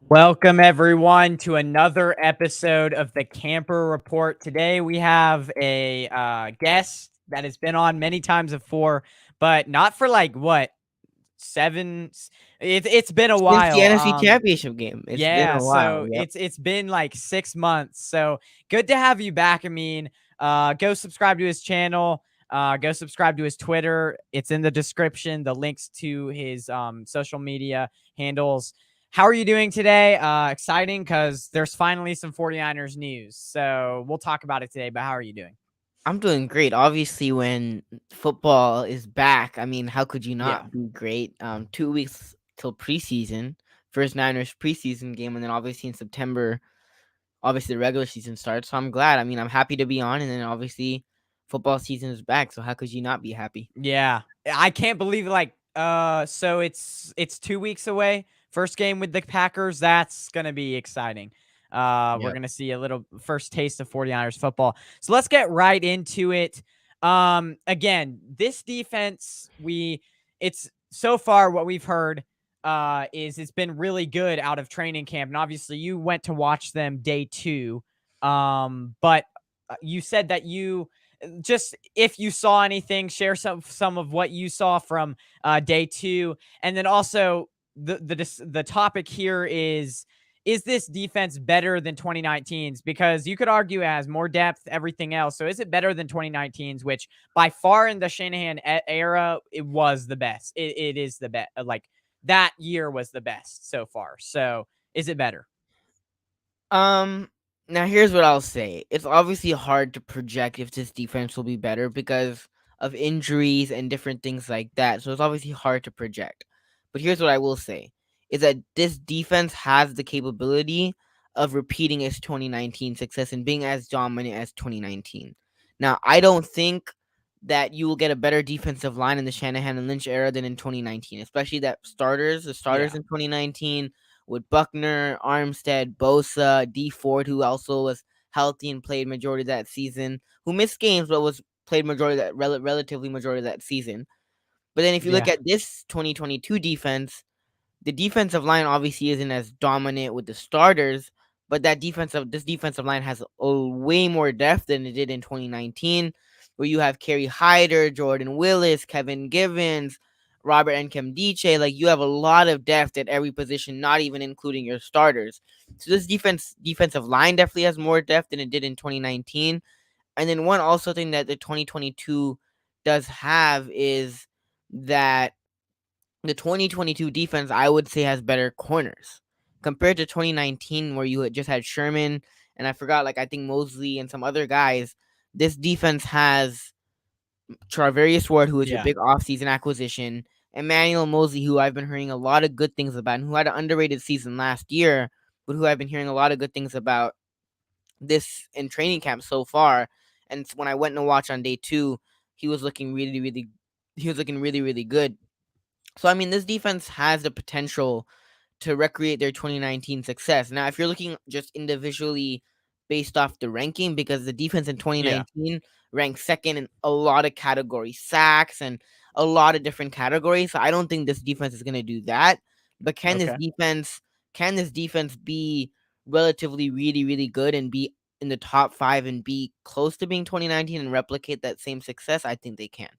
Welcome, everyone, to another episode of the Camper Report. Today, we have a guest that has been on many times before, but not for like what, seven? It's been a Since the while. NFC Championship game. It's been Yeah, a while, so yep. it's been like 6 months. So good to have you back, Amin. Go subscribe to his channel. Go subscribe to his Twitter. It's in the description. The links to his social media handles. How are you doing today? Exciting because there's finally some 49ers news. So we'll talk about it today. But how are you doing? I'm doing great. Obviously, when football is back, I mean, how could you Yeah. not be great? 2 weeks till preseason, first Niners preseason game, and then obviously in September, obviously the regular season starts. So I'm glad. I mean, I'm happy to be on, and then obviously football season is back. So how could you not be happy? Yeah. I can't believe so it's 2 weeks away. First game with the Packers. That's gonna be exciting. We're Yep. gonna see a little first taste of 49ers football. So let's get right into it. Again, this defense, it's so far what we've heard is it's been really good out of training camp. And obviously you went to watch them day two. But you said that you just if you saw anything, share some of what you saw from day two, and then also the topic here is this defense better than 2019's? Because you could argue it has more depth, everything else. So is it better than 2019's, which by far in the Shanahan era, it was the best. It is the best. Like that year was the best so far. So is it better? Um, Now here's what I'll say. It's obviously hard to project if this defense will be better because of injuries and different things like that. So it's obviously hard to project. But here's what I will say is that this defense has the capability of repeating its 2019 success and being as dominant as 2019. Now, I don't think that you will get a better defensive line in the Shanahan and Lynch era than in 2019, especially the starters Yeah. in 2019 with Buckner, Armstead, Bosa, D Ford, who also was healthy and played majority of that season, who missed games but was played majority of that relatively majority of that season. But then if you look Yeah. at this 2022 defense, the defensive line obviously isn't as dominant with the starters, but this defensive line has a way more depth than it did in 2019, where you have Kerry Hyder, Jordan Willis, Kevin Givens, Robert Nkemdiche. Like you have a lot of depth at every position, not even including your starters. So this defensive line definitely has more depth than it did in 2019. And then one also thing that the 2022 does have is that the 2022 defense, I would say, has better corners compared to 2019, where you had just had Sherman and I forgot, like I think Mosley and some other guys. This defense has Charvarius Ward, who is your Yeah. big offseason acquisition, Emmanuel Mosley, who I've been hearing a lot of good things about, and who had an underrated season last year, but who I've been hearing a lot of good things about this in training camp so far. And when I went and watched on day two, he was looking really good. So I mean, this defense has the potential to recreate their 2019 success. Now, if you're looking just individually based off the ranking, because the defense in Yeah. 2019 ranked second in a lot of categories, sacks and a lot of different categories. So I don't think this defense is going to do that. But Okay. can this defense be relatively really good and be in the top 5 and be close to being 2019 and replicate that same success? I think they can.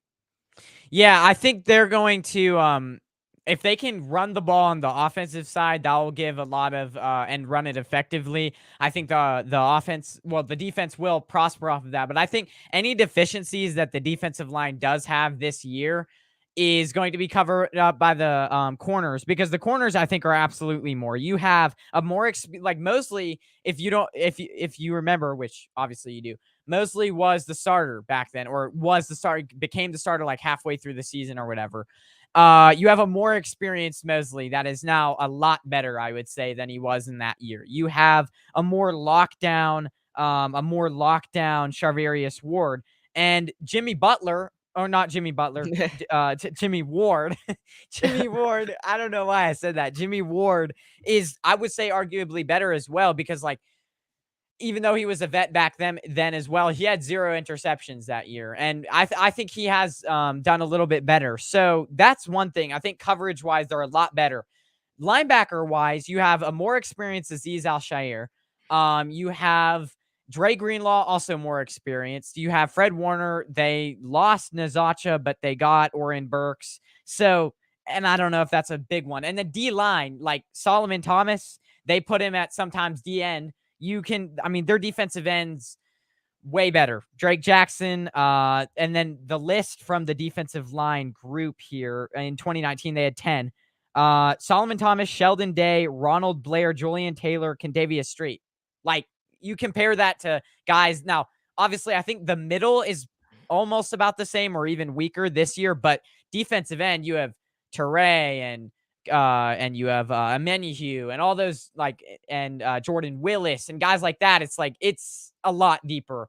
Yeah, I think they're going to if they can run the ball on the offensive side, that will give a lot of and run it effectively. I think the defense will prosper off of that. But I think any deficiencies that the defensive line does have this year is going to be covered up by the corners, because the corners I think are absolutely more. You have a more like Mosley, if you don't if you remember, which obviously you do. Mosley was the starter back then, or was the starter, became the starter like halfway through the season or whatever. You have a more experienced Mosley that is now a lot better, I would say, than he was in that year. You have a more lockdown Charvarius Ward, and Jimmy Butler, or not Jimmy Butler, Jimmy Ward. Jimmy Ward. I don't know why I said that. Jimmy Ward is, I would say, arguably better as well, because like even though he was a vet back then as well, he had 0 interceptions that year, and I think he has done a little bit better. So that's one thing. I think coverage wise, they're a lot better. linebacker wise, you have a more experienced Aziz Al-Shaair. You have Dre Greenlaw, also more experienced. You have Fred Warner. They lost Nazacha, but they got Oren Burks. So, and I don't know if that's a big one. And the D line, like Solomon Thomas, they put him at sometimes D end. You can, I mean, their defensive ends way better. Drake Jackson, and then the list from the defensive line group here in 2019, they had 10. Solomon Thomas, Sheldon Day, Ronald Blair, Julian Taylor, Condavious Street. Like, you compare that to guys. Now, obviously, I think the middle is almost about the same or even weaker this year, but defensive end, you have Teray and you have Amenyehu and all those like and Jordan Willis and guys like that. It's like it's a lot deeper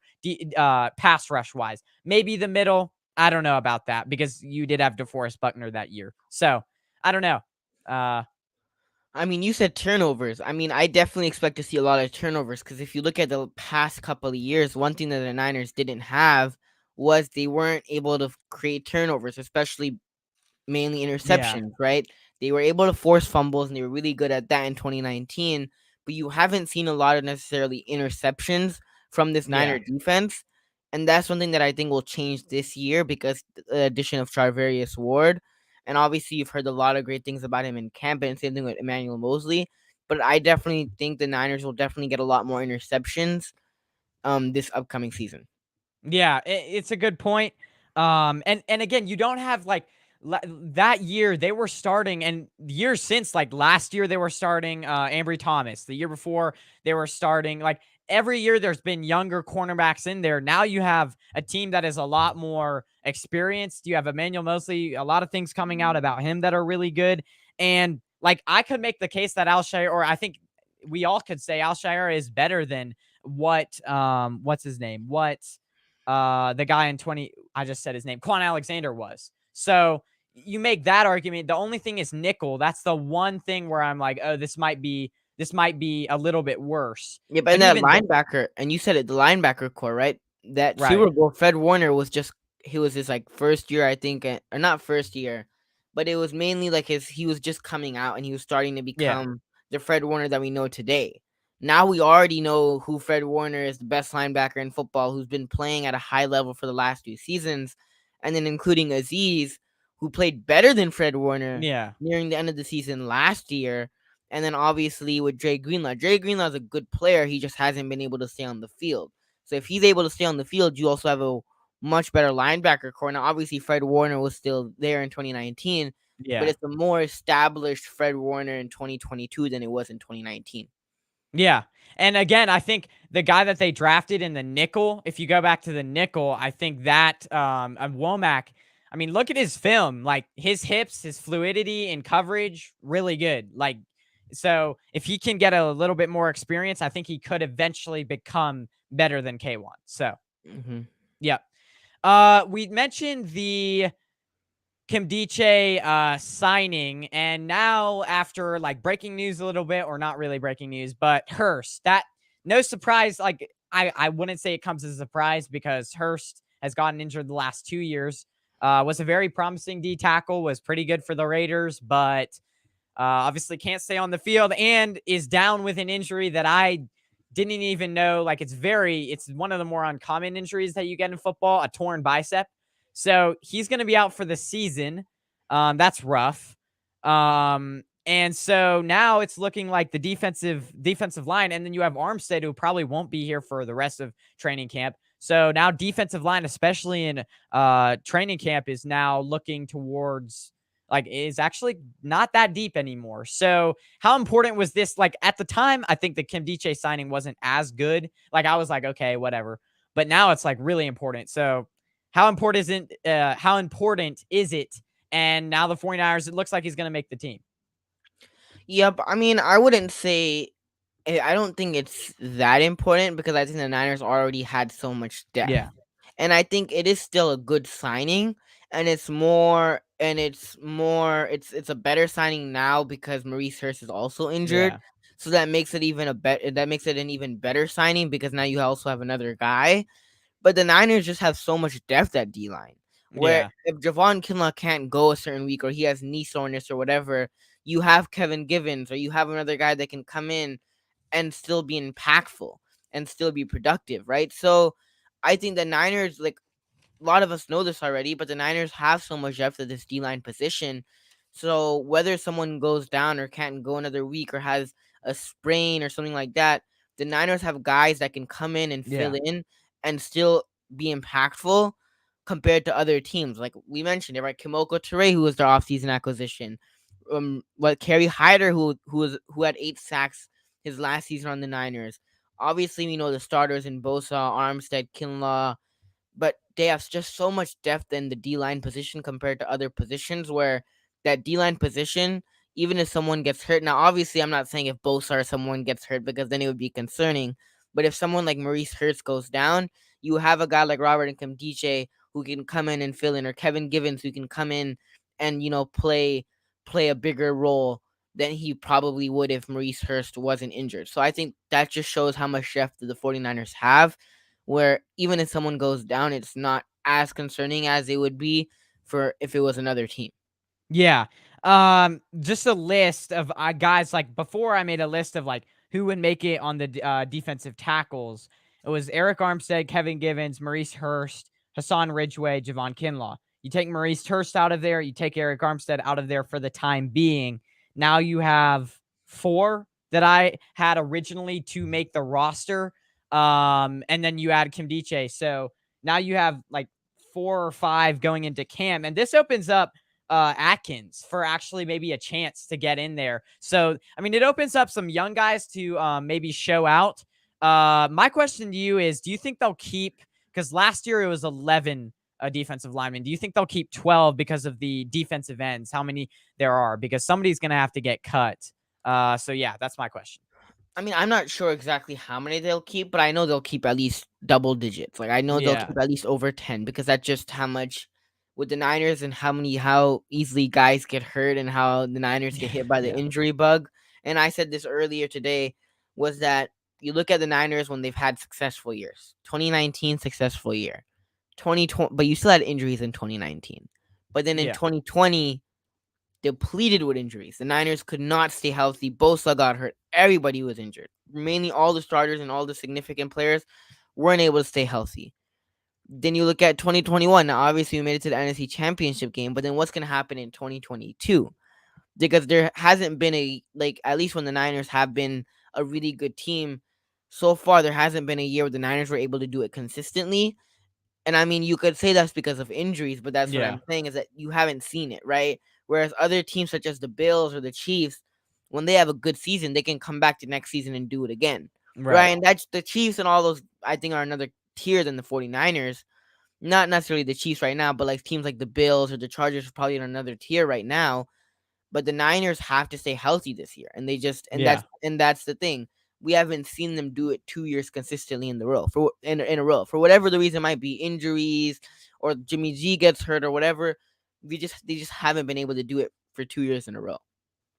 pass rush wise. Maybe the middle. I don't know about that because you did have DeForest Buckner that year. So I don't know. I mean, you said turnovers. I mean, I definitely expect to see a lot of turnovers because if you look at the past couple of years, one thing that the Niners didn't have was they weren't able to create turnovers, especially mainly Yeah. interceptions, right? They were able to force fumbles and they were really good at that in 2019, but you haven't seen a lot of necessarily interceptions from this Yeah. Niner defense. And that's one thing that I think will change this year because the addition of Charvarius Ward. And obviously, you've heard a lot of great things about him in camp, and same thing with Emmanuel Mosley. But I definitely think the Niners will definitely get a lot more interceptions this upcoming season. Yeah, it's a good point. And again, you don't have like that year they were starting, and years since like last year they were starting Ambry Thomas. The year before they were starting like every year there's been younger cornerbacks in there. Now you have a team that is a lot more experienced. You have Emmanuel Mosley, a lot of things coming out about him that are really good. And like I could make the case that Alshire, or I think we all could say Alshire is better than what's his name? The guy in 20, I just said his name, Quan Alexander was. So you make that argument. The only thing is nickel. That's the one thing where I'm like, oh, this might be a little bit worse. Yeah, but in But that even linebacker, and you said it, the linebacker core, right? That right. Super Bowl, Fred Warner was just he was his like first year, I think, or not first year, but it was mainly like his he was just coming out and he was starting to Yeah. become the Fred Warner that we know today. Now we already know who Fred Warner is, the best linebacker in football, who's been playing at a high level for the last few seasons, and then including Aziz, who played better than Fred Warner Yeah. nearing the end of the season last year. And then obviously with Dre Greenlaw is a good player. He just hasn't been able to stay on the field. So if he's able to stay on the field, you also have a much better linebacker core. Now, obviously, Fred Warner was still there in 2019, but Yeah. it's a more established Fred Warner in 2022 than it was in 2019. Yeah. And again, I think the guy that they drafted in the nickel, if you go back to the nickel, I think that Womack, I mean, look at his film. Like his hips, his fluidity and coverage, really good. Like, so if he can get a little bit more experience, I think he could eventually become better than K1. So, Mm-hmm. yeah. We mentioned the Kimdiche signing, and now after like breaking news a little bit, or not really breaking news, but Hurst, that no surprise, like I wouldn't say it comes as a surprise because Hurst has gotten injured the last 2 years. Was a very promising D tackle, was pretty good for the Raiders, but obviously can't stay on the field and is down with an injury that I didn't even know. Like it's one of the more uncommon injuries that you get in football, a torn bicep. So he's going to be out for the season. That's rough. And so now it's looking like the defensive line, and then you have Armstead who probably won't be here for the rest of training camp. So now defensive line, especially in training camp, is now looking towards like is actually not that deep anymore. So how important was this? Like at the time, I think the Kimdiche signing wasn't as good. Like I was like, okay, whatever. But now it's like really important. So how important is it? And now the 49ers, it looks like he's gonna make the team. Yep. I mean, I wouldn't say. I don't think it's that important because I think the Niners already had so much depth. Yeah. And I think it is still a good signing, and it's a better signing now because Maurice Hurst is also injured. Yeah. So that makes it that makes it an even better signing because now you also have another guy. But the Niners just have so much depth at D line. Where Yeah. if Javon Kinlaw can't go a certain week or he has knee soreness or whatever, you have Kevin Givens or you have another guy that can come in and still be impactful and still be productive, right? So I think the Niners, like a lot of us know this already, but the Niners have so much depth at this D line position. So whether someone goes down or can't go another week or has a sprain or something like that, the Niners have guys that can come in and fill Yeah. in and still be impactful compared to other teams. Like we mentioned it, right? Kimoko Ture, who was their offseason acquisition. Kerry Hyder, who had 8 sacks his last season on the Niners. Obviously, we know the starters in Bosa, Armstead, Kinlaw, but they have just so much depth in the D line position compared to other positions where that D line position, even if someone gets hurt, now obviously I'm not saying if Bosa or someone gets hurt because then it would be concerning, but if someone like Maurice Hurts goes down, you have a guy like Robert and Nkemdiche who can come in and fill in, or Kevin Givens who can come in and play a bigger role than he probably would if Maurice Hurst wasn't injured. So I think that just shows how much depth the 49ers have, where even if someone goes down, it's not as concerning as it would be for if it was another team. Yeah. Just a list of guys like before I made a list of like who would make it on the defensive tackles. It was Eric Armstead, Kevin Givens, Maurice Hurst, Hassan Ridgeway, Javon Kinlaw. You take Maurice Hurst out of there, you take Eric Armstead out of there for the time being. Now you have 4 that I had originally to make the roster. And then you add Kim Diche. So now you have like 4 or 5 going into camp. And this opens up Atkins for actually maybe a chance to get in there. So, I mean, it opens up some young guys to maybe show out. My question to you is, do you think they'll keep, because last year it was 11 defensive linemen. Do you think they'll keep 12 because of the defensive ends, how many there are? Because somebody's going to have to get cut. So, yeah, that's my question. I mean, I'm not sure exactly how many they'll keep, but I know they'll keep at least double digits. Like I know they'll Yeah. keep at least over 10 because that's just how much with the Niners and how easily guys get hurt and how the Niners get hit by the Yeah. injury bug. And I said this earlier today was that you look at the Niners when they've had successful years. 2019 successful year. 2020, but you still had injuries in 2019. But then in Yeah. 2020 depleted with injuries. The Niners could not stay healthy. Bosa got hurt. Everybody was injured. Mainly all the starters and all the significant players weren't able to stay healthy. Then you look at 2021. Now, obviously, we made it to the NFC Championship game, but then what's going to happen in 2022? Because there hasn't been at least when the Niners have been a really good team, so far, there hasn't been a year where the Niners were able to do it consistently. And I mean, you could say that's because of injuries, but that's what Yeah. I'm saying is that you haven't seen it, right? Whereas other teams such as the Bills or the Chiefs, when they have a good season, they can come back to next season and do it again, right? Right. And that's the Chiefs and all those, I think, are another tier than the 49ers. Not necessarily the Chiefs right now, but like teams like the Bills or the Chargers are probably in another tier right now. But the Niners have to stay healthy this year, and they just Yeah. and that's the thing. We haven't seen them do it 2 years consistently in the row in a row for whatever the reason might be, injuries or Jimmy G gets hurt or whatever. They just haven't been able to do it for 2 years in a row.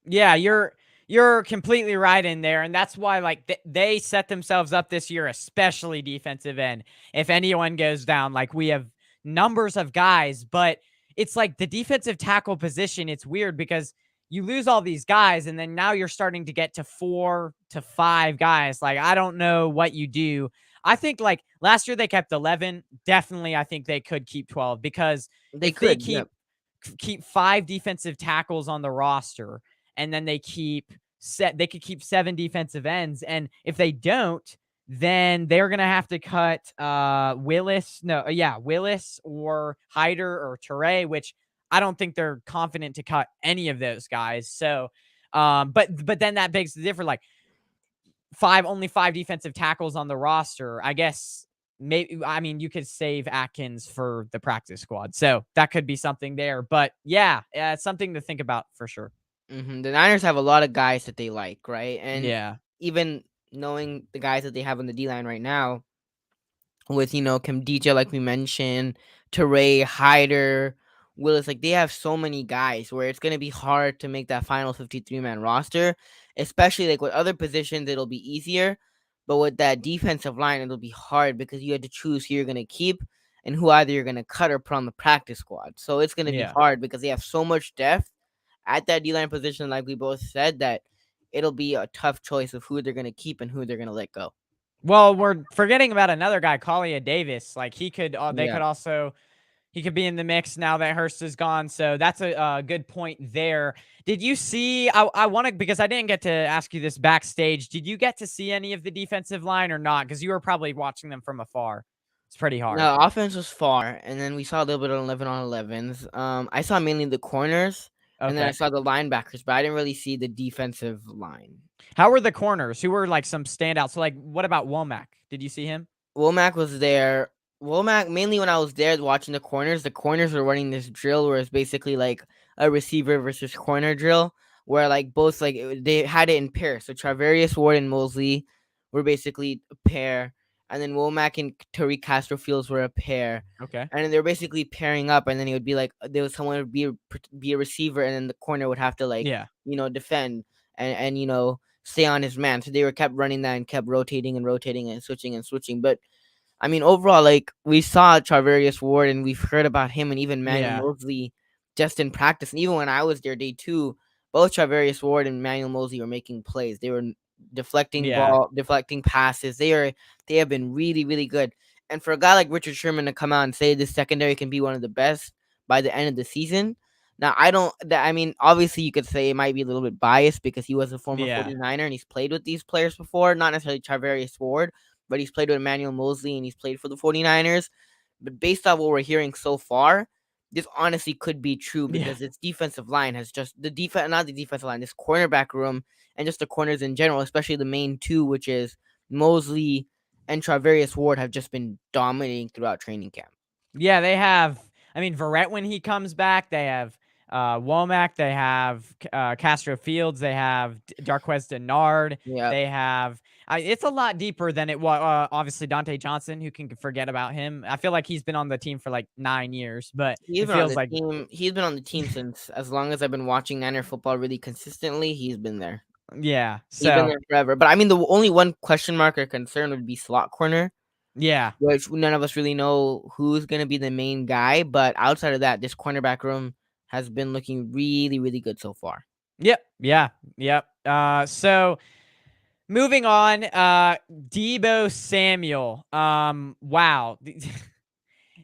Yeah, you're completely right in there, and that's why like they set themselves up this year, especially defensive end. If anyone goes down, like we have numbers of guys, but it's like the defensive tackle position. It's weird because you lose all these guys, and then now you're starting to get to 4 to 5 guys. Like I don't know what you do. I think like last year they kept 11. Definitely, I think they could keep 12 because They if they could, yeah. keep 5 defensive tackles on the roster and then they could keep 7 defensive ends. And if they don't, then they're gonna have to cut Willis or Hyder or Teray, which I don't think they're confident to cut any of those guys. So but then that begs the difference, like only 5 defensive tackles on the roster. I guess maybe, I mean, you could save Atkins for the practice squad. So that could be something there. But yeah, it's something to think about for sure. The Niners have a lot of guys that they like, right? And Yeah. even knowing the guys that they have on the D line right now, with Kim DJ, like we mentioned, Teray, Hyder, Willis, like they have so many guys where it's gonna be hard to make that final 53-man roster, especially like with other positions it'll be easier, but with that defensive line it'll be hard because you had to choose who you're gonna keep and who either you're going to cut or put on the practice squad. So it's going to be Yeah. hard because they have so much depth at that D-line position, like we both said, that it'll be a tough choice of who they're going to keep and who they're going to let go. Well, we're forgetting about another guy, Collier Davis. Like they Yeah. could also he could be in the mix now that Hurst is gone. So that's a good point there. Did you see? I want to because I didn't get to ask you this backstage. Did you get to see any of the defensive line or not? Because you were probably watching them from afar. It's pretty hard. No, offense was far, and then we saw a little bit of 11 on 11s. I saw mainly the corners, and then I Okay. saw the linebackers, but I didn't really see the defensive line. How were the corners? Who were like some standouts? So like, what about Womack? Did you see him? Womack was there. Womack, mainly when I was there watching the corners were running this drill where it's basically like a receiver versus corner drill, where like both like they had it in pairs. So Travarius Ward and Mosley were basically a pair, and then Womack and Tariq Castro Fields were a pair. Okay. And then they were basically pairing up, and then it would be like there was someone would be a receiver, and then the corner would have to like Yeah. defend and stay on his man. So they were kept running that and kept rotating and rotating and switching. But I mean, overall, like we saw Charvarius Ward and we've heard about him and even Manuel Yeah. Mosley just in practice. And even when I was there day two, both Charvarius Ward and Manuel Mosley were making plays. They were Yeah. deflecting passes. They have been really, really good. And for a guy like Richard Sherman to come out and say this secondary can be one of the best by the end of the season. Now, I mean, obviously you could say it might be a little bit biased because he was a former Yeah. 49er and he's played with these players before, not necessarily Charvarius Ward, but he's played with Emmanuel Mosley and he's played for the 49ers. But based on what we're hearing so far, this honestly could be true Yeah. because its defensive line has just not the defensive line, this cornerback room and just the corners in general, especially the main two, which is Mosley and Travarius Ward, have just been dominating throughout training camp. Yeah, they have. I mean, Verrett when he comes back, they have Womack, they have Castro Fields, they have Darquez Denard, Yeah. they have. It's a lot deeper than it was. Obviously, Dante Johnson, who can forget about him? I feel like he's been on the team for like 9 years, but He's it been on feels the like team. He's been on the team since as long as I've been watching Niner football really consistently. He's been there. yeah. He's been So there forever. But I mean, the only one question mark or concern would be slot corner, yeah, which none of us really know who's going to be the main guy. But outside of that, this cornerback room has been looking really, really good so far. yep, yeah, yep. So moving on, Debo Samuel. Wow.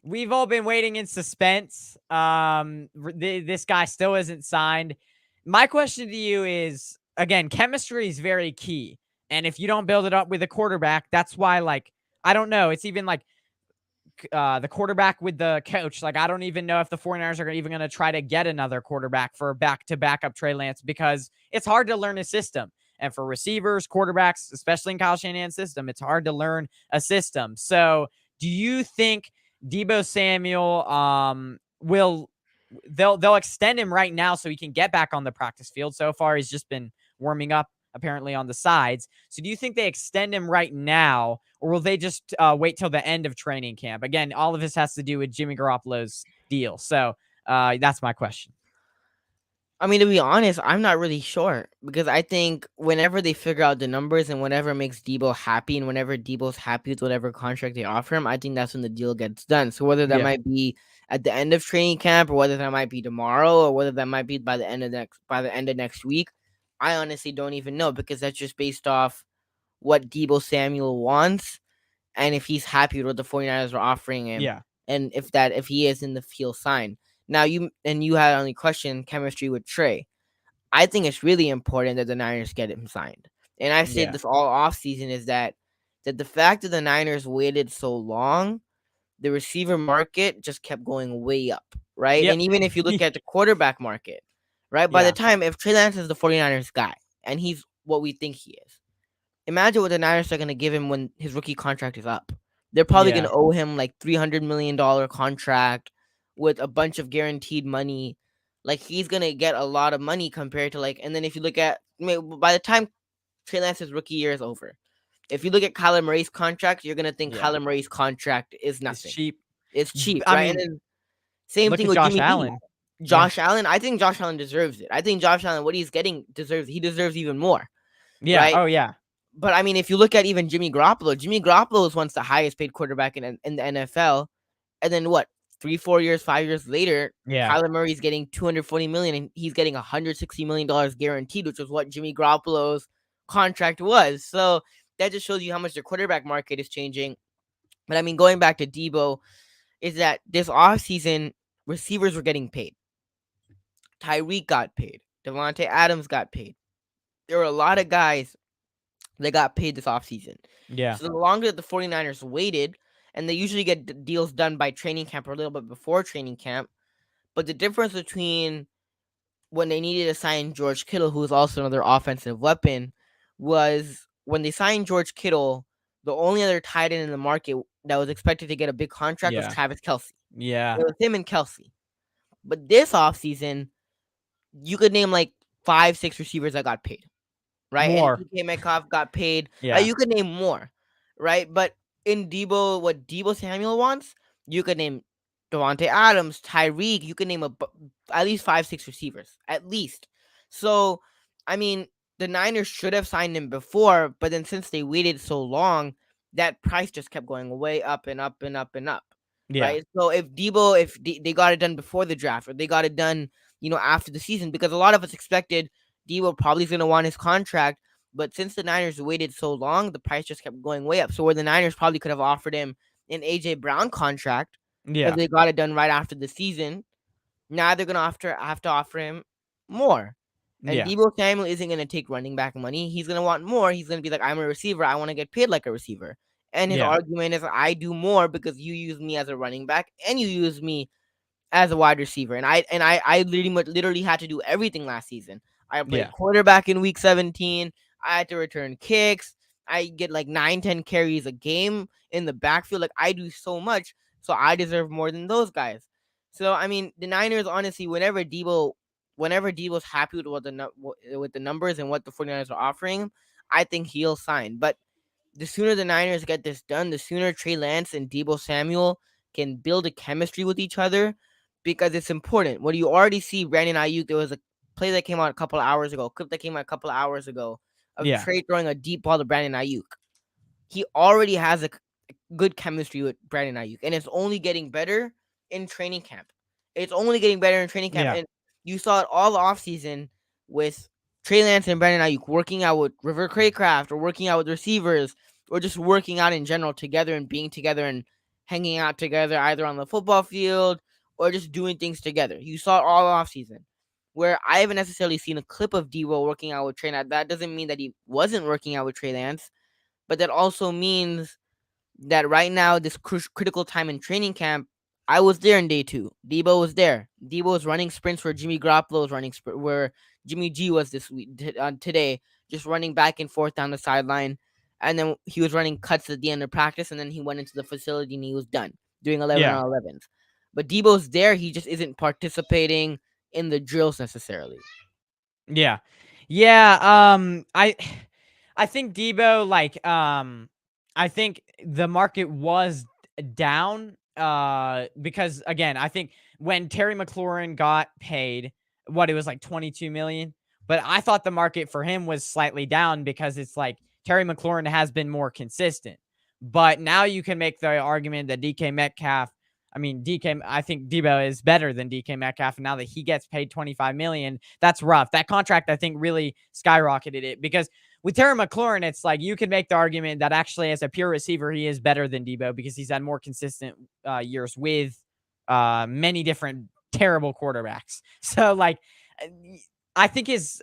We've all been waiting in suspense. This guy still isn't signed. My question to you is, again, chemistry is very key. And if you don't build it up with a quarterback, that's why, like, I don't know. It's even like the quarterback with the coach. Like, I don't even know if the 49ers are even going to try to get another quarterback for backup Trey Lance because it's hard to learn a system. And for receivers, quarterbacks, especially in Kyle Shanahan's system, it's hard to learn a system. So do you think Debo Samuel will they'll extend him right now so he can get back on the practice field? So far, he's just been warming up apparently on the sides. So do you think they extend him right now, or will they just wait till the end of training camp? Again, all of this has to do with Jimmy Garoppolo's deal. So that's my question. I mean, to be honest, I'm not really sure because I think whenever they figure out the numbers and whatever makes Debo happy and whenever Debo's happy with whatever contract they offer him, I think that's when the deal gets done. So whether that Yeah. might be at the end of training camp or whether that might be tomorrow or whether that might be by the end of next week, I honestly don't even know because that's just based off what Debo Samuel wants and if he's happy with what the 49ers are offering him Yeah. and if he is in the field sign. Now you had only question chemistry with Trey. I think it's really important that the Niners get him signed. And I've said Yeah. this all off season is that the fact that the Niners waited so long, the receiver market just kept going way up, right? Yep. And even if you look at the quarterback market, right? By the Yeah. time if Trey Lance is the 49ers guy and he's what we think he is, imagine what the Niners are going to give him when his rookie contract is up. They're probably going Yeah. to owe him like $300 million contract with a bunch of guaranteed money. Like he's going to get a lot of money compared to like. And then if you look at by the time Trey Lance's rookie year is over, if you look at Kyler Murray's contract, you're going to think Yeah. Kyler Murray's contract is It's nothing. cheap. It's cheap, I right? And mean, then same look thing at with Josh Jimmy G. Allen. Yeah. Josh Allen, I think Josh Allen deserves it. I think Josh Allen, what he's getting he deserves even more, Yeah. right? Oh, yeah. But I mean, if you look at even Jimmy Garoppolo is once the highest paid quarterback in the NFL, And then what? 3, 4 years, 5 years later, Yeah. Kyler Murray's getting 240 million, and he's getting $160 million guaranteed, which was what Jimmy Garoppolo's contract was. So that just shows you how much the quarterback market is changing. But I mean, going back to Debo, is that this offseason, receivers were getting paid. Tyreek got paid. Devontae Adams got paid. There were a lot of guys that got paid this offseason. Yeah. So the longer that the 49ers waited, and they usually get deals done by training camp or a little bit before training camp, but the difference between when they needed to sign George Kittle, who is also another offensive weapon, was when they signed George Kittle, the only other tight end in the market that was expected to get a big contract was Yeah. Travis Kelce. Yeah. It was him and Kelsey. But this offseason, you could name like 5, 6 receivers that got paid, right? And More. DK Metcalf got paid. Yeah. You could name more, right? But in Debo, what Debo Samuel wants, you could name Devontae Adams, Tyreek. You could name at least 5, 6 receivers, at least. So, I mean, the Niners should have signed him before, but then since they waited so long, that price just kept going way up and up and up and up. Yeah. Right. So if they got it done before the draft, or they got it done, after the season, because a lot of us expected Debo probably is going to want his contract, but since the Niners waited so long, the price just kept going way up. So where the Niners probably could have offered him an AJ Brown contract if Yeah. they got it done right after the season, now they're gonna have to offer him more. And Yeah. Debo Samuel isn't gonna take running back money. He's gonna want more. He's gonna be like, I'm a receiver. I want to get paid like a receiver. And his Yeah. argument is, I do more because you use me as a running back and you use me as a wide receiver. And I literally had to do everything last season. I played Yeah. quarterback in week 17. I had to return kicks. I get like 9, 10 carries a game in the backfield. Like, I do so much, so I deserve more than those guys. So I mean, the Niners, honestly, whenever Debo's happy with with the numbers and what the 49ers are offering, I think he'll sign. But the sooner the Niners get this done, the sooner Trey Lance and Debo Samuel can build a chemistry with each other, because it's important. What you already see, Brandon Ayuk, there was a play that came out a couple of hours ago, clip that came out a couple of hours ago of Yeah. Trey throwing a deep ball to Brandon Ayuk. He already has a good chemistry with Brandon Ayuk, and it's only getting better in training camp. It's only getting better in training camp, Yeah. and you saw it all offseason with Trey Lance and Brandon Ayuk working out with River Craycraft, or working out with receivers, or just working out in general together and being together and hanging out together, either on the football field or just doing things together. You saw it all offseason. Where I haven't necessarily seen a clip of Debo working out with Trey Lance. That doesn't mean that he wasn't working out with Trey Lance, but that also means that right now, this critical time in training camp, I was there in day 2. Debo was there. Debo was running sprints where Jimmy Garoppolo was running where Jimmy G was this week today, just running back and forth down the sideline. And then he was running cuts at the end of practice, and then he went into the facility and he was done doing 11 Yeah. on 11s. But Debo's there. He just isn't participating in the drills necessarily. Yeah. Yeah. I think Debo, like, I think the market was down, because again, I think when Terry McLaurin got paid, what it was like 22 million, but I thought the market for him was slightly down because it's like Terry McLaurin has been more consistent. But now you can make the argument that I think Debo is better than DK Metcalf. And now that he gets paid 25 million, that's rough. That contract, I think, really skyrocketed it, because with Terry McLaurin, it's like you can make the argument that actually as a pure receiver, he is better than Debo because he's had more consistent years with many different terrible quarterbacks. So like, I think his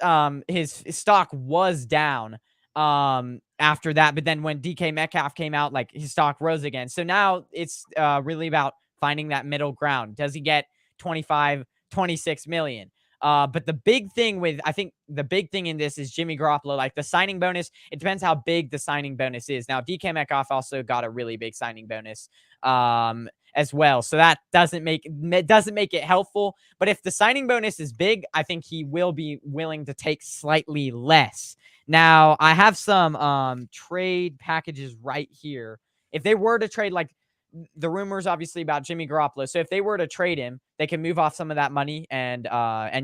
stock was down after that, but then when DK Metcalf came out, like his stock rose again. So now it's really about finding that middle ground. Does he get 25, 26 million? But I think the big thing in this is Jimmy Garoppolo. Like the signing bonus, it depends how big the signing bonus is. Now, DK Metcalf also got a really big signing bonus as well. So that doesn't make it helpful. But if the signing bonus is big, I think he will be willing to take slightly less. Now, I have some trade packages right here. If they were to trade, like, the rumors obviously about Jimmy Garoppolo. So if they were to trade him, they can move off some of that money and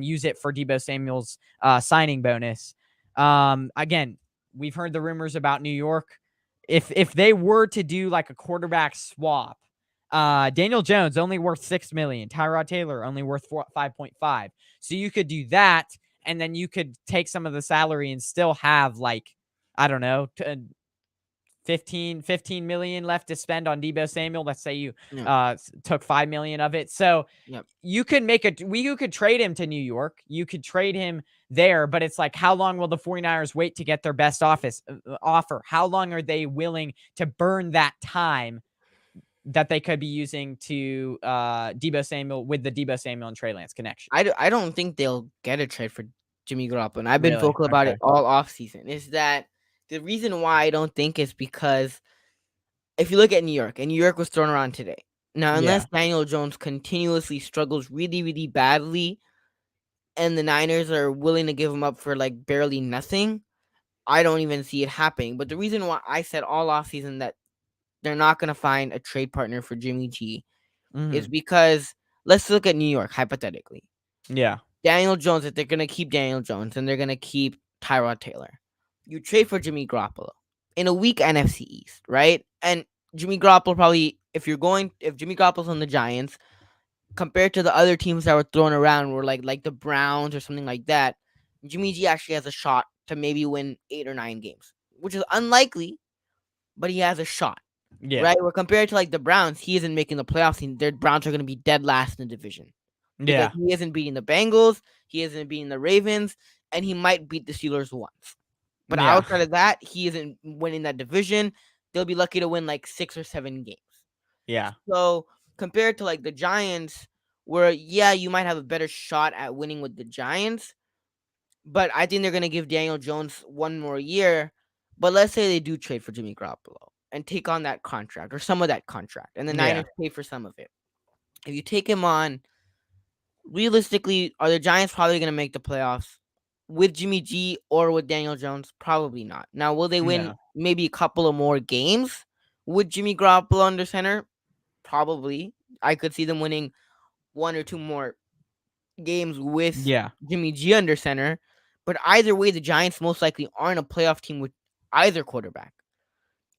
use it for Debo Samuel's signing bonus. Again, we've heard the rumors about New York. If they were to do like a quarterback swap, Daniel Jones only worth 6 million. Tyrod Taylor only worth 5.5. So you could do that, and then you could take some of the salary and still have like, I don't know, 15 million left to spend on Deebo Samuel. Let's say you Yeah. took 5 million of it. So Yep. you could you could trade him to New York. You could trade him there, but it's like, how long will the 49ers wait to get their best offer? How long are they willing to burn that time that they could be using to Deebo Samuel with the Deebo Samuel and Trey Lance connection? I don't think they'll get a trade for Jimmy Garoppolo. And I've been Really? vocal about Okay. it all offseason. Is that the reason why I don't think is because if you look at New York, and New York was thrown around today. Now, Yeah. unless Daniel Jones continuously struggles really, really badly, and the Niners are willing to give him up for like barely nothing, I don't even see it happening. But the reason why I said all offseason that they're not going to find a trade partner for Jimmy G is Hmm. because let's look at New York hypothetically. Yeah. Daniel Jones, if they're going to keep Daniel Jones and they're going to keep Tyrod Taylor, you trade for Jimmy Garoppolo in a weak NFC East, right? And Jimmy Garoppolo probably, if Jimmy Garoppolo's on the Giants, compared to the other teams that were thrown around, were like the Browns or something like that, Jimmy G actually has a shot to maybe win 8 or 9 games, which is unlikely, but he has a shot, Yeah. right? Where compared to like the Browns, he isn't making the playoffs. Their Browns are going to be dead last in the division because Yeah. he isn't beating the Bengals, he isn't beating the Ravens, and he might beat the Steelers once. But Yeah. outside of that, he isn't winning that division. They'll be lucky to win like 6 or 7 games. Yeah. So compared to like the Giants, where yeah, you might have a better shot at winning with the Giants, but I think they're gonna give Daniel Jones one more year. But let's say they do trade for Jimmy Garoppolo and take on that contract or some of that contract, and the Yeah. Niners pay for some of it. If you take him on, realistically, are the Giants probably gonna make the playoffs with Jimmy G or with Daniel Jones? Probably not. Now, will they win No. maybe a couple of more games with Jimmy Garoppolo under center? Probably. I could see them winning 1 or 2 more games with Yeah. Jimmy G under center. But either way, the Giants most likely aren't a playoff team with either quarterback.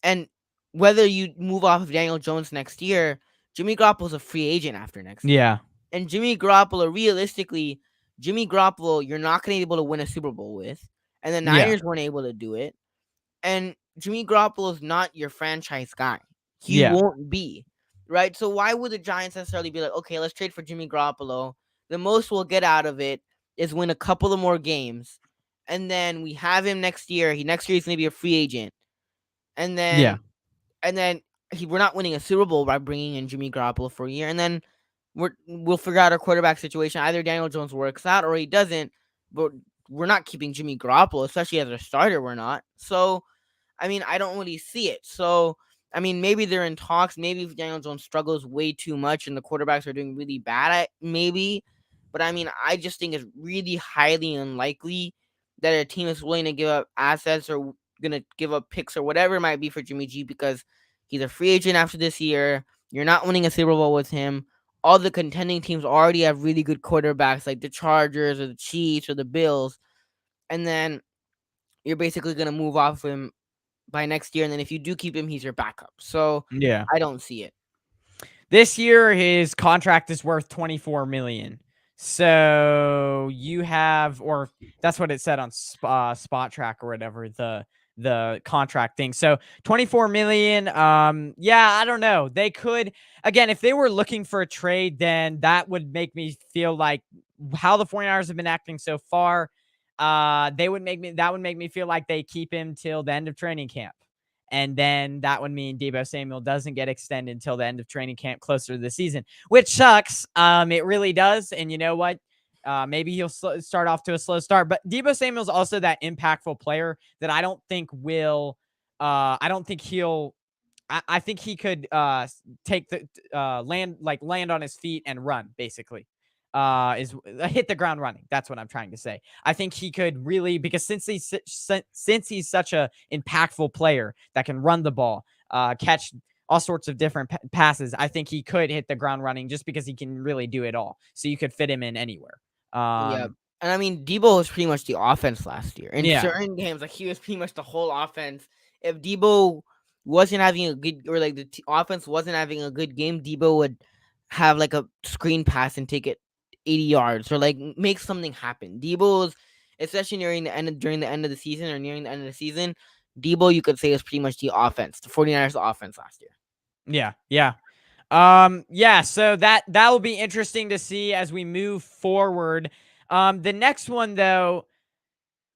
And whether you move off of Daniel Jones next year, Jimmy Garoppolo's a free agent after next year. Yeah. And Jimmy Garoppolo, realistically, Jimmy Garoppolo, you're not going to be able to win a Super Bowl with. And the Yeah. Niners weren't able to do it. And Jimmy Garoppolo is not your franchise guy. He Yeah. won't be, right? So why would the Giants necessarily be like, okay, let's trade for Jimmy Garoppolo? The most we'll get out of it is win a couple of more games, and then we have him next year. Next year he's going to be a free agent, and Yeah. then we're not winning a Super Bowl by bringing in Jimmy Garoppolo for a year, and then we'll figure out our quarterback situation. Either Daniel Jones works out or he doesn't, but we're not keeping Jimmy Garoppolo, especially as a starter. We're not. So I mean, I don't really see it. So, I mean, maybe they're in talks. Maybe if Daniel Jones struggles way too much and the quarterbacks are doing really bad at maybe. But I mean, I just think it's really highly unlikely that a team is willing to give up assets or going to give up picks or whatever it might be for Jimmy G because he's a free agent after this year. You're not winning a Super Bowl with him. All the contending teams already have really good quarterbacks like the Chargers or the Chiefs or the Bills. And then you're basically going to move off him by next year, and then if you do keep him, he's your backup. So Yeah. I don't see it. This year, his contract is worth 24 million. So you have, or that's what it said on Spot Track or whatever, the contract thing. So 24 million. Yeah, I don't know. They could, again, if they were looking for a trade, then that would make me feel like how the 49ers have been acting so far. That would make me feel like they keep him till the end of training camp. And then that would mean Deebo Samuel doesn't get extended until the end of training camp closer to the season, which sucks. It really does. And you know what? Maybe he'll start off to a slow start. But Deebo Samuel's also that impactful player that I don't think will. I don't think he'll. I think he could take the land on his feet and run, basically. Is hit the ground running. That's what I'm trying to say. I think he could really, because since he's such a impactful player that can run the ball, catch all sorts of different passes, I think he could hit the ground running just because he can really do it all. So you could fit him in anywhere. Yeah. And I mean, Debo was pretty much the offense last year. In Yeah, certain games, like he was pretty much the whole offense. If Debo wasn't having a good, or like the offense wasn't having a good game, Debo would have like a screen pass and take it 80 yards, or like make something happen. Debo was, especially during the end of the season, or nearing the end of the season, Debo, you could say, is pretty much the offense, the 49ers offense last year. Yeah, yeah. Yeah, so that will be interesting to see as we move forward. The next one though,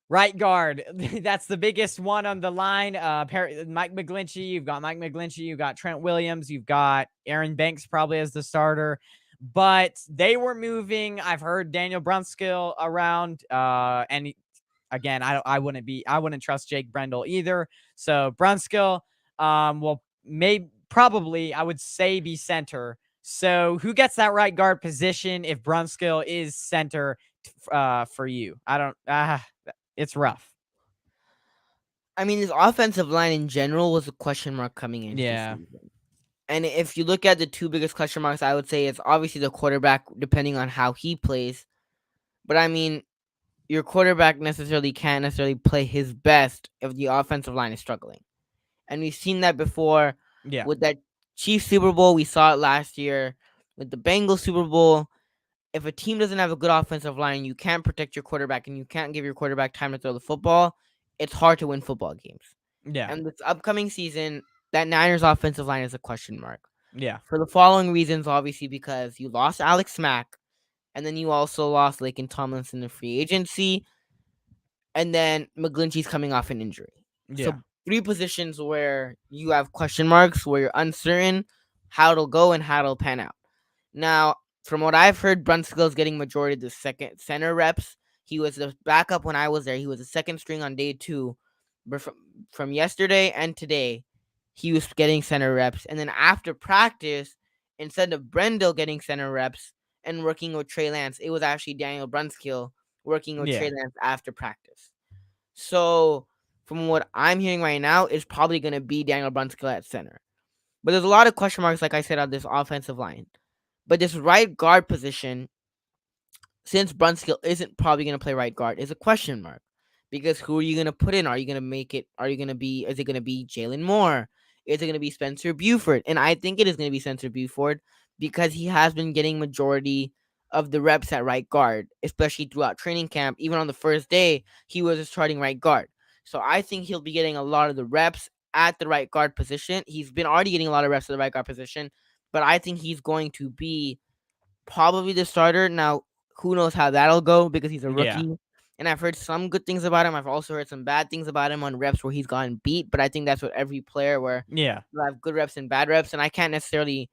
right guard. That's the biggest one on the line. Mike McGlinchey. You've got Mike McGlinchey. You've got Trent Williams. You've got Aaron Banks probably as the starter. But they were moving. I've heard Daniel Brunskill around. And again, I wouldn't trust Jake Brendel either. So Brunskill, will probably, I would say, be center. So who gets that right guard position if Brunskill is center for you? I don't. It's rough. I mean, his offensive line in general was a question mark coming into the Yeah. season. And if you look at the two biggest question marks, I would say it's obviously the quarterback, depending on how he plays. But I mean, your quarterback can't necessarily play his best if the offensive line is struggling. And we've seen that before Yeah. with that Chiefs Super Bowl. We saw it last year with the Bengals Super Bowl. If a team doesn't have a good offensive line, you can't protect your quarterback, and you can't give your quarterback time to throw the football, it's hard to win football games. Yeah. And this upcoming season, that Niners offensive line is a question mark. Yeah. For the following reasons, obviously, because you lost Alex Mack, and then you also lost Laken Tomlinson in free agency, and then McGlinchey's coming off an injury. Yeah. So three positions where you have question marks, where you're uncertain how it'll go and how it'll pan out. Now, from what I've heard, Brunskill's getting majority of the second center reps. He was the backup when I was there. He was the second string on day 2. But from yesterday and today, he was getting center reps. And then after practice, instead of Brendel getting center reps and working with Trey Lance, it was actually Daniel Brunskill working with Yeah. Trey Lance after practice. So, from what I'm hearing right now, it's probably going to be Daniel Brunskill at center. But there's a lot of question marks, like I said, on this offensive line. But this right guard position, since Brunskill isn't probably going to play right guard, is a question mark. Because who are you going to put in? Are you going to make it? Is it going to be Jalen Moore? Is it going to be Spencer Buford? And I think it is going to be Spencer Buford because he has been getting majority of the reps at right guard, especially throughout training camp. Even on the first day, he was a starting right guard. So I think he'll be getting a lot of the reps at the right guard position. He's been already getting a lot of reps at the right guard position, but I think he's going to be probably the starter. Now, who knows how that'll go because he's a Yeah. rookie. And I've heard some good things about him. I've also heard some bad things about him on reps where he's gotten beat. But I think that's what every player, where Yeah. you have good reps and bad reps. And I can't necessarily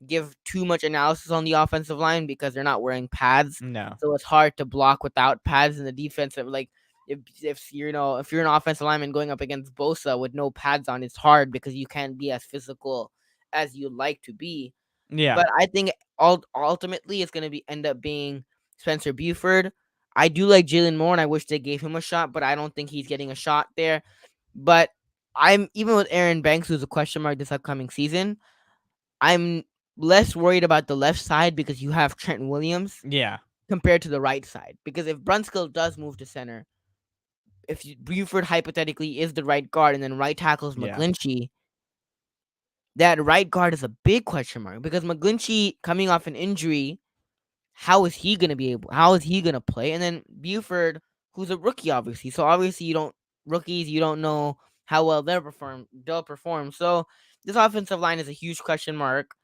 give too much analysis on the offensive line because they're not wearing pads. No. So it's hard to block without pads in the defensive. Like if you're if you're an offensive lineman going up against Bosa with no pads on, it's hard because you can't be as physical as you'd like to be. Yeah. But I think ultimately it's gonna end up being Spencer Buford. I do like Jalen Moore, and I wish they gave him a shot, but I don't think he's getting a shot there. But I'm even with Aaron Banks, who's a question mark this upcoming season. I'm less worried about the left side because you have Trent Williams Yeah. compared to the right side. Because if Brunskill does move to center, if Buford hypothetically is the right guard and then right tackles Yeah. McGlinchey, that right guard is a big question mark because McGlinchey coming off an injury, how is he gonna be able? How is he gonna play? And then Buford, who's a rookie, obviously. So obviously you don't know how well they'll perform. So this offensive line is a huge question mark.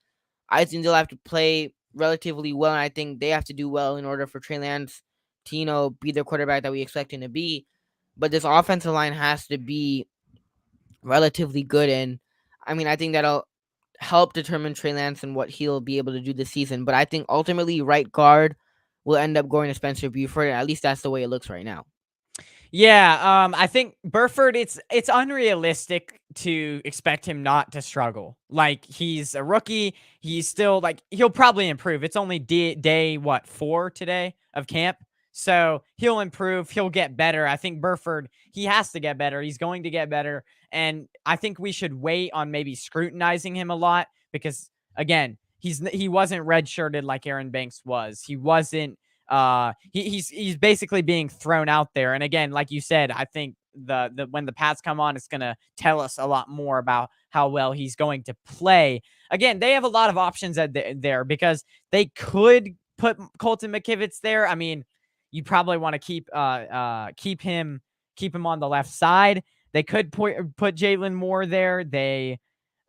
I think they'll have to play relatively well, and I think they have to do well in order for Trey Lance to, be the quarterback that we expect him to be. But this offensive line has to be relatively good, and I mean, I think that'll help determine Trey Lance and what he'll be able to do this season. But I think ultimately right guard will end up going to Spencer Buford. At least that's the way it looks right now. Yeah, I think Burford, it's unrealistic to expect him not to struggle. Like, he's a rookie. He's still, like, he'll probably improve. It's only day, what, 4 today of camp? So he'll improve. He'll get better. I think Burford, he has to get better. He's going to get better. And I think we should wait on maybe scrutinizing him a lot because, again, he wasn't redshirted like Aaron Banks was. He wasn't he's basically being thrown out there. And again, like you said, I think the when the pads come on, it's gonna tell us a lot more about how well he's going to play. Again, they have a lot of options there because they could put Colton McKivitz there. I mean, you probably want to keep him on the left side. They could put Jalen Moore there.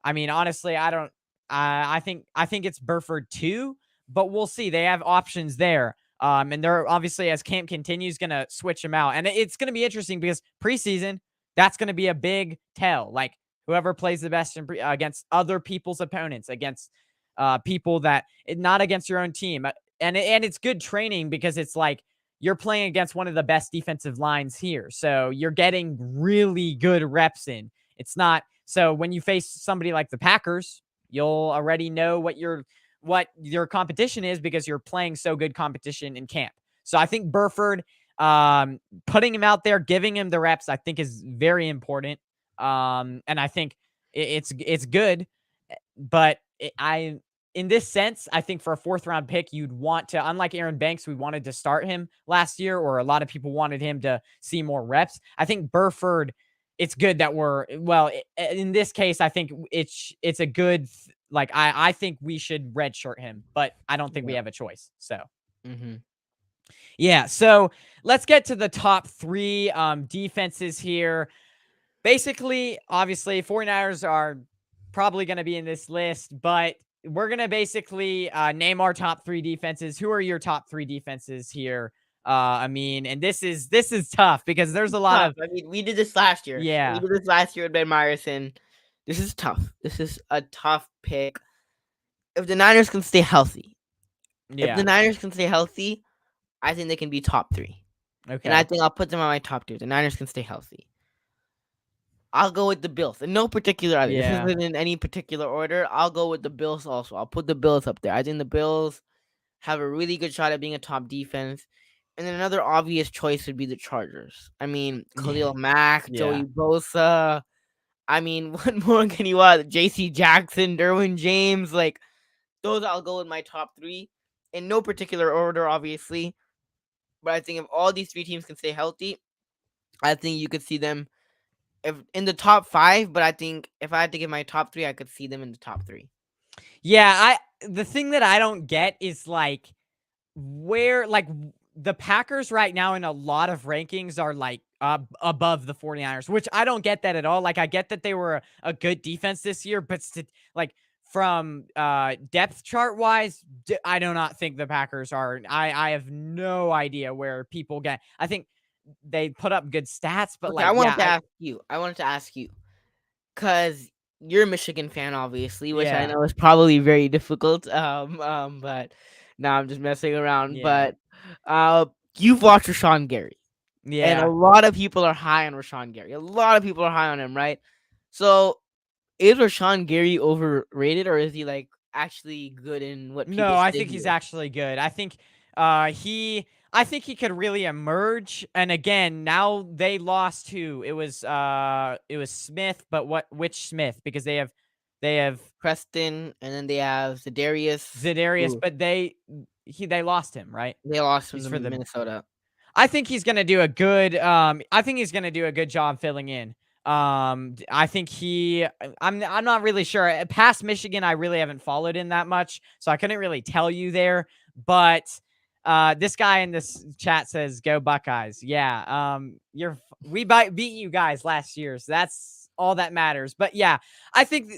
I mean, honestly, I don't. I think it's Burford too, but we'll see. They have options there. And they're obviously, as camp continues, gonna switch them out, and it's gonna be interesting because preseason, that's gonna be a big tell. Like whoever plays the best against other people's opponents, against people that not against your own team, and it's good training because it's like you're playing against one of the best defensive lines here, so you're getting really good reps in. It's not so when you face somebody like the Packers, you'll already know what your competition is because you're playing so good competition in camp. So I think Burford, putting him out there, giving him the reps, I think is very important. And I think it's good, but in this sense, I think for a 4th round pick, you'd want to, unlike Aaron Banks, we wanted to start him last year, or a lot of people wanted him to see more reps. I think Burford, it's good that in this case, I think it's a good, like, I think we should redshirt him, but I don't think we have a choice. So, yeah. So let's get to the top 3 defenses here. Basically, obviously, 49ers are probably going to be in this list, but we're going to basically name our top 3 defenses. Who are your top 3 defenses here, Amin? And this is tough because there's a lot of. I mean, we did this last year. Yeah. We did this last year with Ben Myerson. This is tough. This is a tough pick. If the Niners can stay healthy, I think they can be top 3. Okay. And I think I'll put them on my top 2. The Niners can stay healthy. I'll go with the Bills in no particular order. Yeah. This isn't in any particular order. I'll go with the Bills also. I'll put the Bills up there. I think the Bills have a really good shot at being a top defense. And then another obvious choice would be the Chargers. I mean, Khalil Mack, Joey Bosa. I mean, what more can you want? J.C. Jackson, Derwin James. Like, those I'll go with my top 3. In no particular order, obviously. But I think if all these 3 teams can stay healthy, I think you could see them in the top 5. But I think if I had to give my top 3, I could see them in the top 3. Yeah, the thing that I don't get is like where like the Packers right now in a lot of rankings are like above the 49ers, which I don't get that at all. Like I get that they were a good defense this year, but like from depth chart wise, I do not think the Packers are. I have no idea where people get. I think they put up good stats, but I wanted to ask you because you're a Michigan fan, obviously, which I know is probably very difficult. But now I'm just messing around. Yeah. But you've watched Rashawn Gary, and Yeah. a lot of people are high on Rashawn Gary. A lot of people are high on him, right? So, is Rashawn Gary overrated, or is he like actually good in what people? No, I say think he he's is? actually good. I think I think he could really emerge. And again, now they lost who? It was Smith, but which Smith? Because they have Preston, and then they have Za'Darius, Ooh, but they lost him, right? they lost He's from for the the Minnesota. I think he's going to do a good I think he's going to do a good job filling in. I think I'm not really sure. Past Michigan, I really haven't followed in that much, so I couldn't really tell you there, but this guy in this chat says go Buckeyes. Yeah. We beat you guys last year, so that's all that matters. But yeah, I think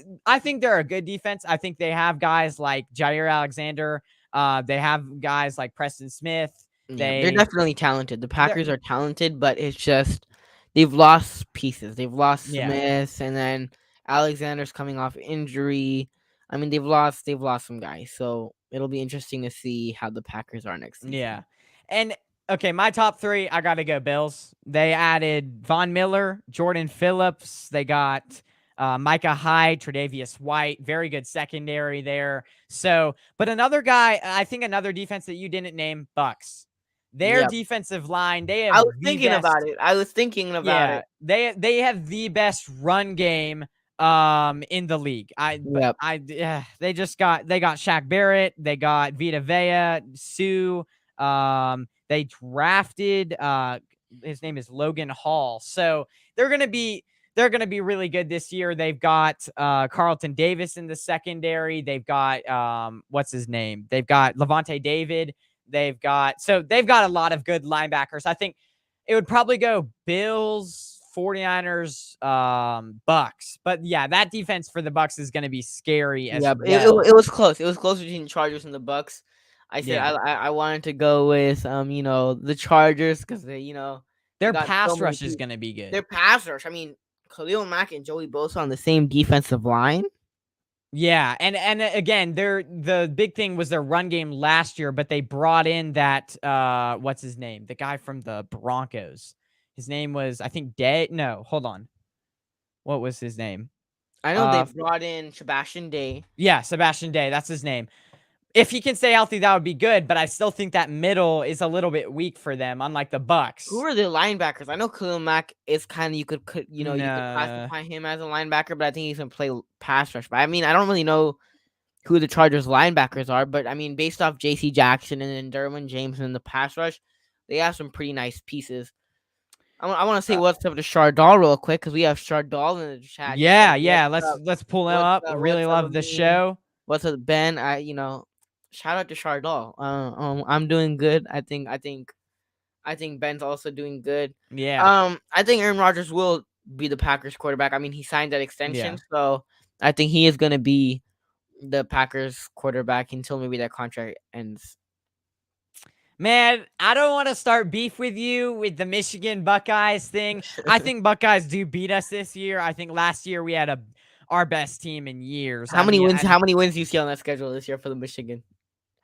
they're a good defense. I think they have guys like Jair Alexander. They have guys like Preston Smith. Yeah, they're definitely talented. The Packers are talented, but it's just they've lost pieces. They've lost Smith, and then Alexander's coming off injury. I mean, they've lost some guys. So it'll be interesting to see how the Packers are next season. Yeah. And okay, my top 3, I got to go Bills. They added Von Miller, Jordan Phillips. They got Micah Hyde, Tre'Davious White, very good secondary there. So, but another guy, I think another defense that you didn't name, Bucks. Their defensive line, they have I was thinking about it. They have the best run game in the league. They got Shaq Barrett, they got Vita Vea, Sue. They drafted his name is Logan Hall. So they're gonna be they're gonna be really good this year. They've got Carlton Davis in the secondary. They've got what's his name? They've got Levante David. They've got a lot of good linebackers. I think it would probably go Bills, 49ers, Bucks. But yeah, that defense for the Bucks is going to be scary as Yeah, but well. it was close. It was close between the Chargers and the Bucks. I said Yeah. I wanted to go with the Chargers because they Their got so pass many rush is people. going to be Their good. pass rush. I mean, Khalil Mack and Joey Bosa on the same defensive line. Yeah, and again, the big thing was their run game last year, but they brought in that what's his name? The guy from the Broncos. His name was I think Day. No, hold on. What was his name? I know they brought in Sebastian Day. Yeah, Sebastian Day. That's his name. If he can stay healthy, that would be good. But I still think that middle is a little bit weak for them, unlike the Who Bucks. are the linebackers? I know Khalil Mack is kind of you could Nah. classify him as a linebacker, but I think he's gonna play pass rush. But I mean, I don't really know who the Chargers linebackers are, but I mean, based off J.C. Jackson and then Derwin James in the pass rush, they have some pretty nice pieces. I want to say Uh, what's up to Shardal real quick because we have Shardal in the chat. He said, yeah, "What's yeah. up? Let's pull him up. Really What's up, love the Amin? show. What's up, Ben? Shout out to Shardal. I'm doing good. I think Ben's also doing good. Yeah, I think Aaron Rodgers will be the Packers quarterback. I mean, he signed that extension, yeah. so I think he is gonna be the Packers quarterback until maybe that contract ends. Man, I don't want to start beef with you with the Michigan Buckeyes thing. I think Buckeyes do beat us this year. I think last year we had our best team in years. How I many mean, wins? How many wins do you see on that schedule this year for the Michigan?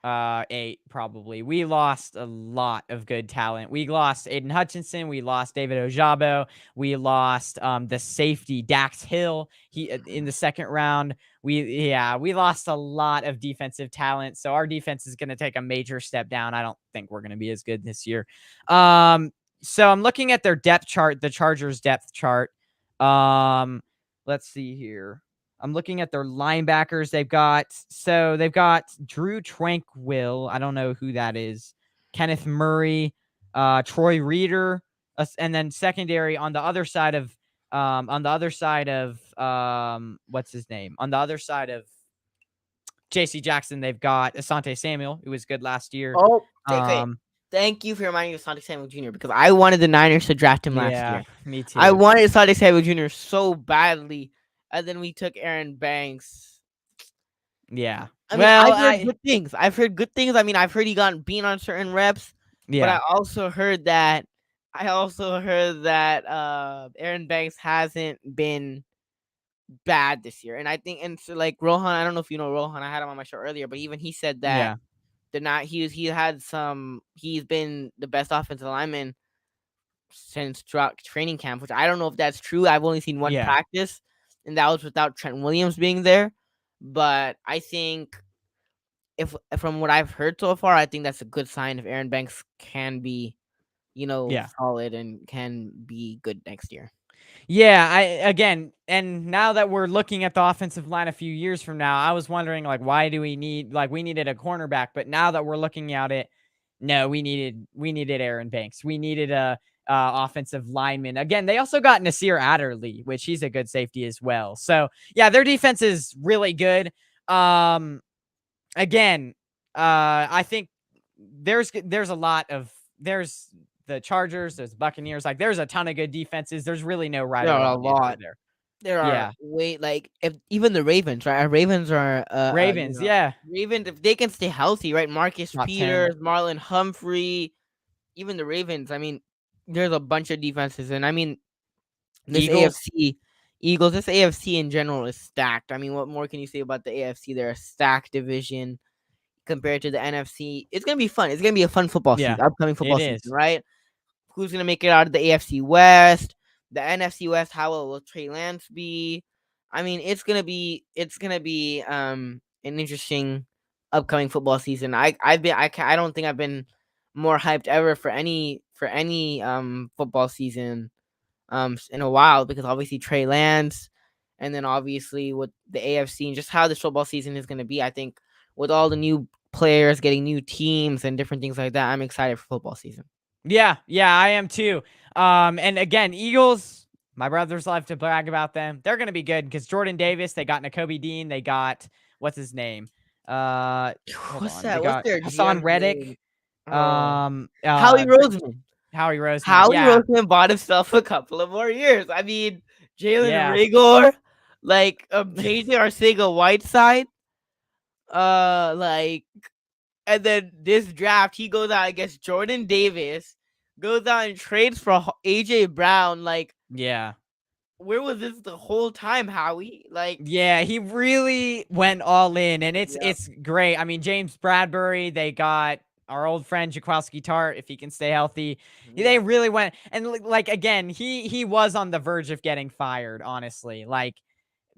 8 probably. We lost a lot of good talent. We lost Aiden Hutchinson. We lost David Ojabo. We lost the safety Dax Hill. He in the second round. We lost a lot of defensive talent. So our defense is going to take a major step down. I don't think we're going to be as good this year. So I'm looking at their depth chart, the Chargers depth chart. Let's see here. I'm looking at their linebackers. They've got Drew Tranquil. I don't know who that is. Kenneth Murray, Troy Reader, and then secondary on the other side of what's his name? On the other side of J.C. Jackson, they've got Asante Samuel, who was good last year. Oh, okay. Thank you for reminding me of Asante Samuel Jr. because I wanted the Niners to draft him last Yeah, year. me I too. wanted Asante Samuel Jr. so badly, and then we took Aaron Banks. Yeah. I mean, Well, I've heard good things. I mean, I've heard he got beat on certain reps, but yeah, I also heard that Aaron Banks hasn't been bad this year. And I think and so like Rohan, I don't know if you know Rohan, I had him on my show earlier, but even he said that yeah, he's been the best offensive lineman since training camp, which I don't know if that's true. I've only seen one yeah. practice, and that was without Trent Williams being there. But I think if from what I've heard so far, I think that's a good sign if Aaron Banks can be, Yeah. solid and can be good next year. Yeah, and now that we're looking at the offensive line a few years from now, I was wondering like why do we needed a cornerback, but now that we're looking at it, no, we needed Aaron Banks. We needed a offensive lineman. Again, they also got Nasir Adderley, which he's a good safety as well. So, yeah, their defense is really good. Again, I think there's a lot of there's the Chargers, there's Buccaneers, like there's a ton of good defenses. There's really no right There or are a wrong answer lot. there. There are Yeah. like if even the Ravens, right? Our Ravens are Ravens, yeah. Ravens if they can stay healthy, right? Marcus Top 10. Peters, Marlon Humphrey, even the Ravens. I mean, there's a bunch of defenses, and I mean this Eagles. AFC Eagles, this AFC in general is stacked. I mean, what more can you say about the AFC? They're a stacked division compared to the NFC. It's gonna be fun. It's gonna be a fun football Yeah. season, upcoming It football season, is. right? Who's gonna make it out of the AFC West, the NFC West? How will Trey Lance be? I mean, it's gonna be an interesting upcoming football season. I don't think I've been more hyped ever for any football season in a while because obviously Trey Lance, and then obviously with the AFC and just how this football season is gonna be. I think with all the new players getting new teams and different things like that, I'm excited for football season. Yeah, yeah, I am too. And again, Eagles, my brothers love to brag about them. They're gonna be good because Jordan Davis, they got Nakobe Dean, they got what's his name? Uh Hold What's on. They that? What's got their Hassan GM's Reddick, name? Oh, um Howie uh Br- Roseman. Howie Roseman. Howie Yeah, Roseman bought himself a couple of more years. I mean, Jalen yeah. Rigor, like JJ Arcega-Whiteside, like, and then this draft he goes out against Jordan Davis, goes out and trades for AJ Brown. Like, Yeah. where was this the whole time, Howie? Like, Yeah, he really went all in, and yeah, it's great. I mean, James Bradbury, they got our old friend Jaquowski Tart, if he can stay healthy. They yeah. really went, and like again, he was on the verge of getting fired, honestly. Like,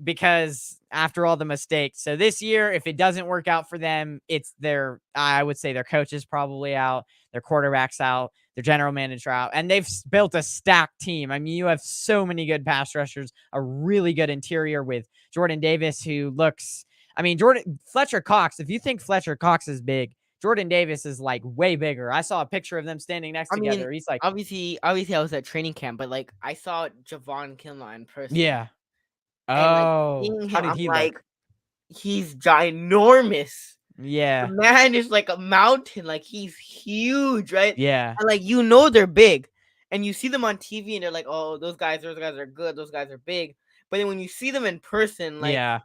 because after all the mistakes. So this year, if it doesn't work out for them, it's their, I would say their coach is probably out, their quarterback's out, their general manager out, and they've built a stacked team. I mean, you have so many good pass rushers, a really good interior with Jordan Davis, who looks, I mean, Fletcher Cox, if you think Fletcher Cox is big, Jordan Davis is like way bigger. I saw a picture of them standing next I mean, together. He's like, obviously, I was at training camp, but like, I saw Javon Kinlaw in person, yeah. and like Oh, seeing how him, did I'm he look? like, he's ginormous. The Yeah. man is like a mountain, like he's huge, right? Yeah. And like they're big, and you see them on TV, and they're like, oh, those guys are good, those guys are big. But then when you see them in person, like Yeah.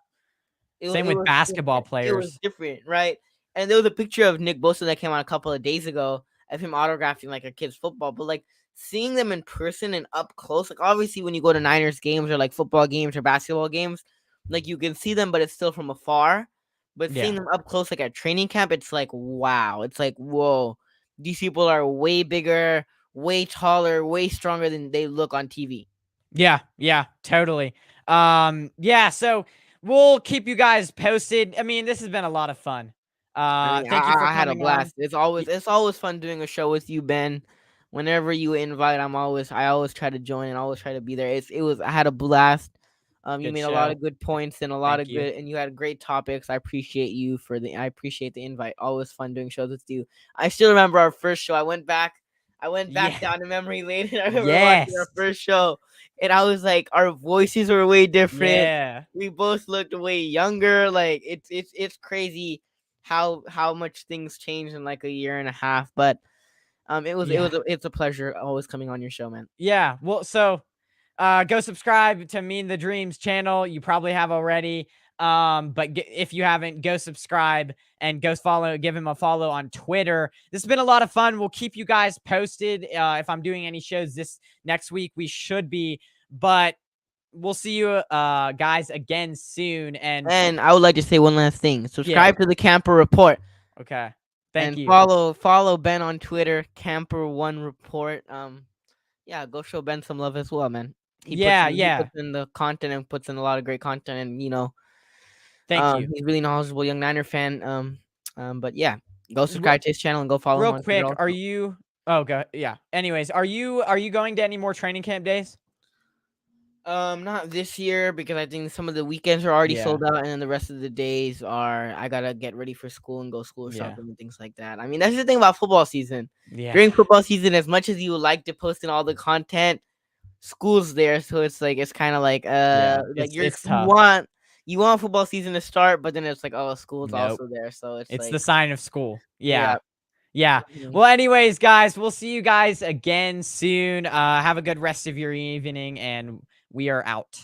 it, Same it with was basketball different. It was players. different, right? And there was a picture of Nick Bosa that came out a couple of days ago of him autographing like a kid's football, but like seeing them in person and up close, like obviously when you go to Niners games or like football games or basketball games, like you can see them, but it's still from afar. But seeing Yeah. them up close, like at training camp, it's like wow, it's like whoa, these people are way bigger, way taller, way stronger than they look on TV. Yeah. Yeah. Totally. Yeah. So we'll keep you guys posted. I mean, this has been a lot of fun. I mean, Thank you for I had a coming on. blast. Y- It's always fun doing a show with you, Ben. Whenever you invite, I always try to join and always try to be there. It was I had a blast. You Good made a lot show. of good points and a lot Thank of you. good, and you had great topics. I appreciate the invite. Always fun doing shows with you. I still remember our first show. I went back Yeah. down to memory lane, and I remember watching our Yes. first show, and I was like, our voices were way different. Yeah. We both looked way younger. Like it's crazy how much things changed in like a year and a half. But Yeah. it's a pleasure always coming on your show, man. Yeah. Well, so go subscribe to Me and the Dreams channel. You probably have already. But if you haven't, go subscribe and go follow, give him a follow on Twitter. This has been a lot of fun. We'll keep you guys posted. If I'm doing any shows this next week, we should be, but we'll see you, guys again soon. And And I would like to say one last thing. yeah. Subscribe to the Camper Report Okay. Thank and you. follow Ben on Twitter, Camper One Report. Yeah, go show Ben some love as well, man. Yeah. He Yeah. puts in the content and puts in a lot of great content, and Thank you. he's really knowledgeable young Niner fan. But yeah, go Re- subscribe to his channel and go follow him Real on Twitter quick, are also. you? Oh, go. Yeah. Anyways, are you going to any more training camp days? Not this year because I think some of the weekends are already Yeah. sold out, and then the rest of the days are I gotta get ready for school and go school Yeah. shopping and things like that. I mean, that's the thing about football season. Yeah. During football season, as much as you would like to post in all the content, school's there, so it's like it's kind of Yeah. like It's tough. you want football season to start, but then it's like oh, school's Nope. also there, so it's It's the like sign of school. yeah. Yeah. Yeah. Definitely. Well, anyways, guys, we'll see you guys again soon. Have a good rest of your evening, and we are out.